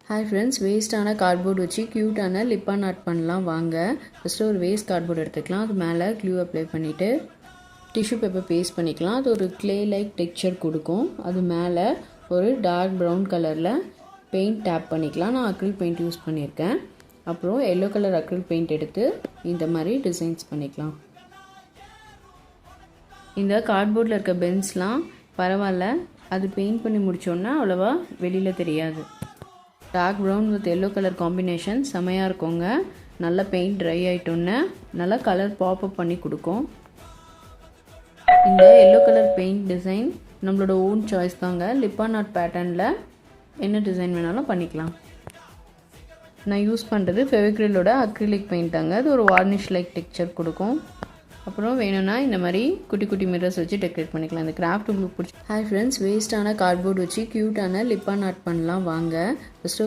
Hi friends, வேஸ்ட்டான cardboard வச்சு க்யூட்டான லிப்பான் art பண்ணலாம் வாங்க. ஃபஸ்ட்டு ஒரு வேஸ்ட் கார்ட்போர்ட் எடுத்துக்கலாம். அது மேலே க்ளூ அப்ளை பண்ணிவிட்டு டிஷ்யூ பேப்பர் பேஸ்ட் பண்ணிக்கலாம். அது ஒரு க்ளே லைக் டெக்ஸ்சர் கொடுக்கும். அது மேலே ஒரு டார்க் ப்ரௌன் கலரில் பெயிண்ட் டேப் பண்ணிக்கலாம். நான் அக்ரில் பெயிண்ட் யூஸ் பண்ணியிருக்கேன். அப்புறம் எல்லோ கலர் அக்ரில் பெயிண்ட் எடுத்து இந்த மாதிரி டிசைன்ஸ் பண்ணிக்கலாம். இந்த கார்ட்போர்டில் இருக்க பென்ஸ்லாம் பரவாயில்ல, அது பெயிண்ட் பண்ணி முடித்தோன்னா அவ்வளோவா வெளியில் தெரியாது. Dark brown with yellow colour combination செமையாக இருக்குங்க. நல்லா பெயிண்ட் ட்ரை ஆகிட்டோன்னே நல்லா கலர் பாப்அப் பண்ணி கொடுக்கும். இந்த எல்லோ கலர் பெயிண்ட் டிசைன் நம்மளோட ஓன் சாய்ஸ் தாங்க. லிப்பான் ஆர்ட் பேட்டர்னில் என்ன டிசைன் வேணாலும் பண்ணிக்கலாம். நான் யூஸ் பண்ணுறது ஃபெவிக்ரிலோட அக்ரிலிக் பெயிண்ட் தாங்க. அது ஒரு வார்னிஷ் லைக் டெக்ஸ்சர் கொடுக்கும். அப்புறம் வேணும்னா இந்த மாதிரி குட்டி குட்டி மிரர்ஸ் வச்சு டெக்கரேட் பண்ணிக்கலாம். இந்த கிராஃப்ட் உங்களுக்கு பிடிச்சி. ஹாய் ஃப்ரெண்ட்ஸ், வேஸ்ட்டான கார்ட்போர்ட் வச்சு க்யூட்டான லிப்பான் ஆர்ட் பண்ணலாம் வாங்க. ஃபஸ்ட்டு